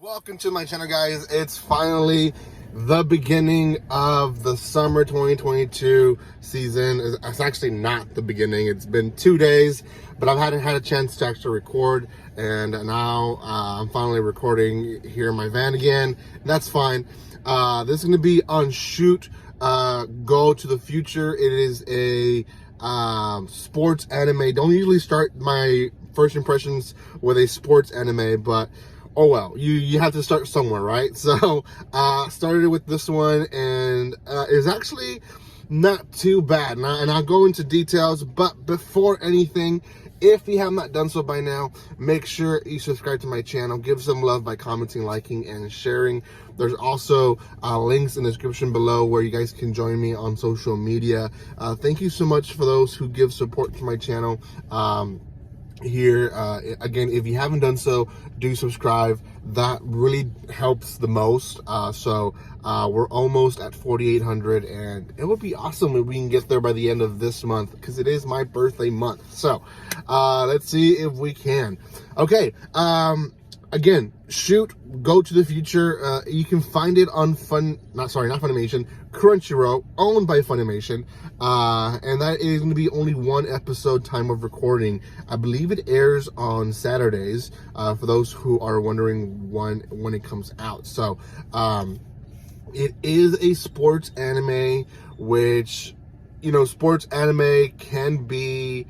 Welcome to my channel, guys. It's finally the beginning of the summer 2022 season. It's actually not the beginning. It's been 2 days, but I've hadn't had a chance to actually record, and now I'm finally recording here in my van again. That's fine. This is going to be on Shoot Go to the Future. It is a sports anime. Don't usually start my first impressions with a sports anime, but oh well, you have to start somewhere, right? So started with this one, and it's actually not too bad, and I'll go into details. But before anything, if you have not done so by now, make sure you subscribe to my channel. Give some love by commenting, liking, and sharing. There's also links in the description below where you guys can join me on social media. Thank you so much for those who give support to my channel. Here again, if you haven't done so, do subscribe. That really helps the most. So we're almost at 4,800, and it would be awesome if we can get there by the end of this month, because it is my birthday month. So let's see if we can. Okay, again, Shoot Go to the Future. You can find it on not Funimation, Crunchyroll, owned by Funimation, and that is going to be only one episode time of recording. I believe it airs on Saturdays, for those who are wondering when it comes out. So it is a sports anime, which, you know, sports anime can be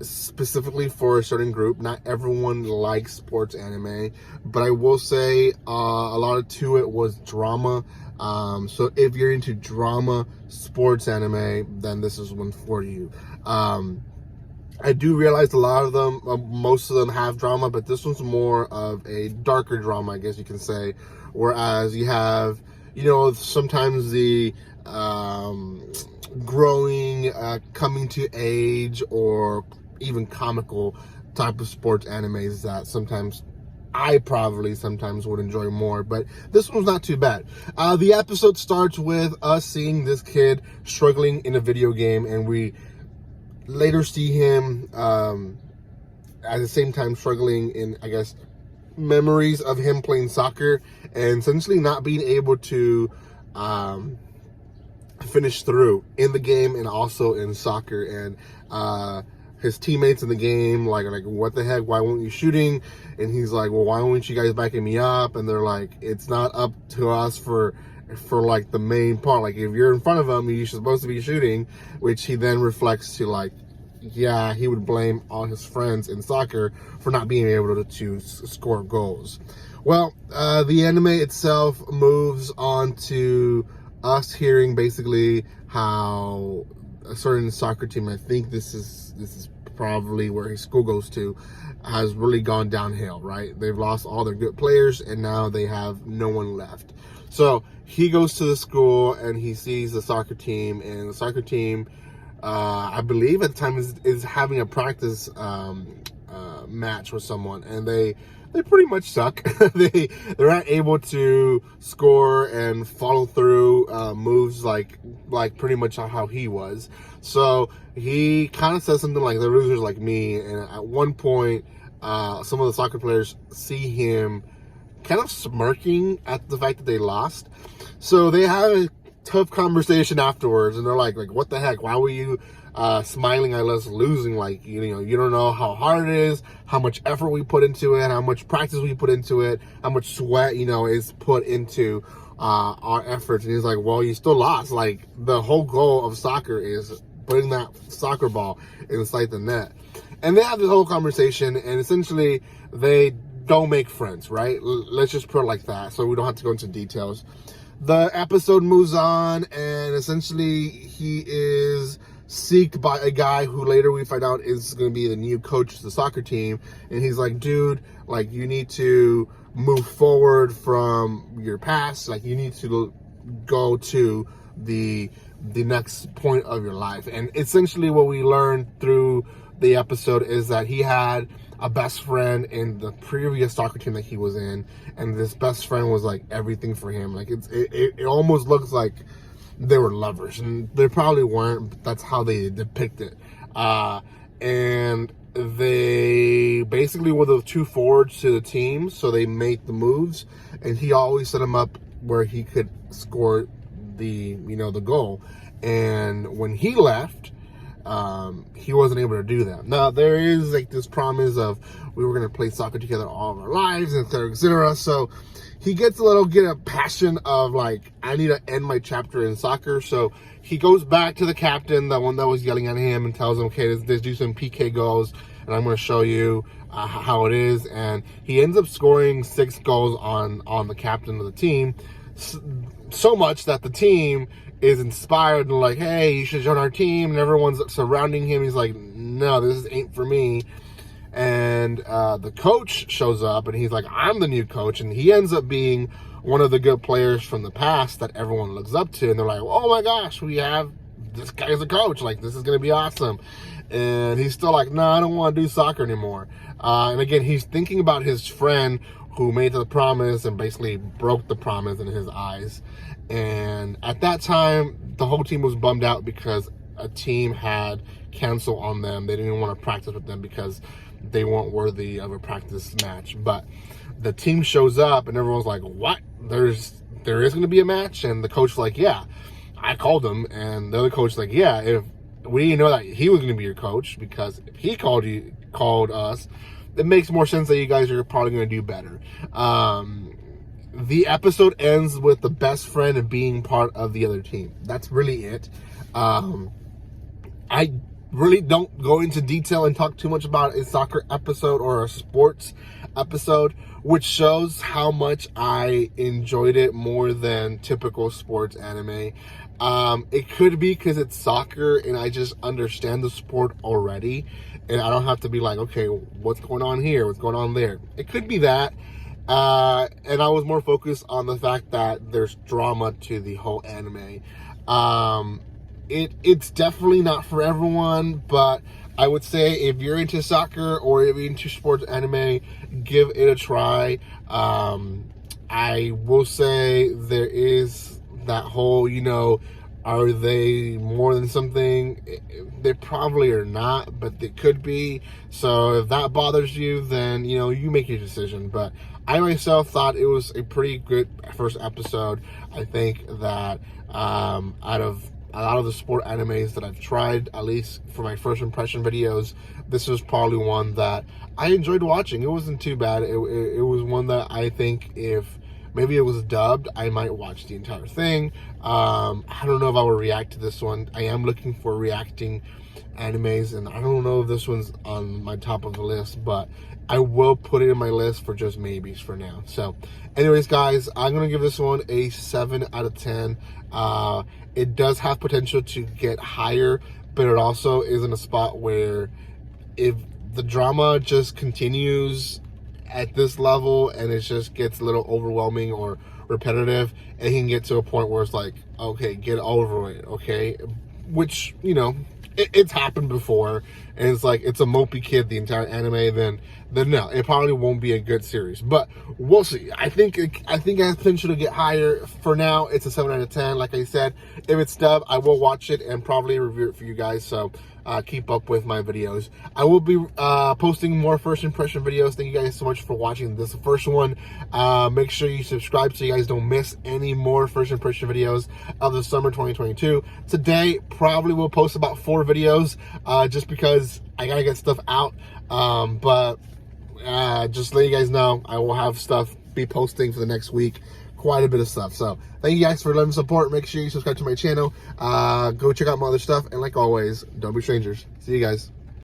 specifically for a certain group. Not everyone likes sports anime, but I will say a lot to it was drama. So if you're into drama sports anime, then this is one for you. I do realize a lot of them, most of them have drama, but this one's more of a darker drama, I guess you can say. Whereas you have, you know, sometimes the growing, coming to age, or even comical type of sports animes that sometimes I probably sometimes would enjoy more, but this one's not too bad. The episode starts with us seeing this kid struggling in a video game, and we later see him at the same time struggling in, I guess, memories of him playing soccer and essentially not being able to finish through in the game and also in soccer. And his teammates in the game like what the heck, why weren't you shooting? And he's like, well, why weren't you guys backing me up? And they're like, it's not up to us for like the main part. Like, if you're in front of him, you're supposed to be shooting. Which he then reflects to, like, yeah, he would blame all his friends in soccer for not being able to score goals. Well, the anime itself moves on to us hearing basically how a certain soccer team, I think this is probably where his school goes to, has really gone downhill, right? They've lost all their good players, and now they have no one left. So he goes to the school and he sees the soccer team, and the soccer team, I believe at the time is having a practice match with someone, and they pretty much suck. They're not able to score and follow through moves like pretty much how he was. So he kind of says something like, "The losers like me." And at one point, some of the soccer players see him kind of smirking at the fact that they lost. So they have a tough conversation afterwards, and they're like, what the heck? Why were you smiling at us losing? Like, you know, you don't know how hard it is, how much effort we put into it, how much practice we put into it, how much sweat, you know, is put into our efforts. And he's like, well, you still lost. Like, the whole goal of soccer is putting that soccer ball inside the net. And they have this whole conversation, and essentially they don't make friends, right? Let's just put it like that, so we don't have to go into details. The episode moves on, and essentially he is seeked by a guy who later we find out is going to be the new coach of the soccer team. And he's like, dude, like, you need to move forward from your past. Like, you need to go to the next point of your life. And essentially what we learned through the episode is that he had a best friend in the previous soccer team that he was in, and this best friend was like everything for him. Like, it almost looks like they were lovers, and they probably weren't, but that's how they depict it. And they basically were the two forwards to the team, so they made the moves, and he always set him up where he could score the goal. And when he left, he wasn't able to do that. Now there is like this promise of we were going to play soccer together all of our lives, and et cetera. So he gets a passion of like, I need to end my chapter in soccer. So he goes back to the captain, the one that was yelling at him, and tells him, okay, let's do some PK goals, and I'm going to show you how it is. And he ends up scoring 6 goals on the captain of the team, so much that the team is inspired and like, hey, you should join our team, and everyone's surrounding him. He's like, no, this ain't for me. And the coach shows up, and he's like, I'm the new coach, and he ends up being one of the good players from the past that everyone looks up to, and they're like, oh my gosh, we have this guy as a coach, like this is gonna be awesome. And he's still like, no, I don't want to do soccer anymore. And again, he's thinking about his friend who made the promise and basically broke the promise in his eyes. And at that time, the whole team was bummed out because a team had canceled on them. They didn't want to practice with them because they weren't worthy of a practice match. But the team shows up, and everyone's like, what? There is going to be a match? And the coach's like, yeah, I called him. And the other coach's like, yeah, if we didn't know that he was going to be your coach, because if he called us, it makes more sense that you guys are probably going to do better. The episode ends with the best friend being part of the other team. That's really it. I really don't go into detail and talk too much about a soccer episode or a sports episode, which shows how much I enjoyed it more than typical sports anime. It could be because it's soccer and I just understand the sport already, and I don't have to be like, okay, what's going on here? What's going on there? It could be that. And I was more focused on the fact that there's drama to the whole anime. It's definitely not for everyone, but I would say if you're into soccer or if you're into sports anime, give it a try. I will say there is that whole, are they more than something? They probably are not, but they could be. So if that bothers you, then, you make your decision. But I myself thought it was a pretty good first episode. I think that out of a lot of the sport animes that I've tried, at least for my first impression videos, this was probably one that I enjoyed watching. It wasn't too bad. It was one that I think if maybe it was dubbed, I might watch the entire thing. I don't know if I would react to this one. I am looking for reacting animes, and I don't know if this one's on my top of the list, but I will put it in my list for just maybes for now. So anyways, guys, I'm going to give this one a 7 out of 10. It does have potential to get higher, but it also is in a spot where if the drama just continues at this level and it just gets a little overwhelming or repetitive, it can get to a point where it's like, okay, get over it, okay? Which, it's happened before, and it's like it's a mopey kid the entire anime, then no, it probably won't be a good series. But we'll see. I think it has potential to get higher. For now, it's a 7 out of 10. Like I said, if it's dubbed, I will watch it and probably review it for you guys. So keep up with my videos. I will be posting more first impression videos. Thank you guys so much for watching this first one. Make sure you subscribe so you guys don't miss any more first impression videos of the summer 2022. Today probably will post about 4 videos just because I gotta get stuff out. But just let you guys know, I will have stuff be posting for the next week. Quite a bit of stuff. So thank you guys for letting support. Make sure you subscribe to my channel. Go check out my other stuff. And like always, don't be strangers. See you guys.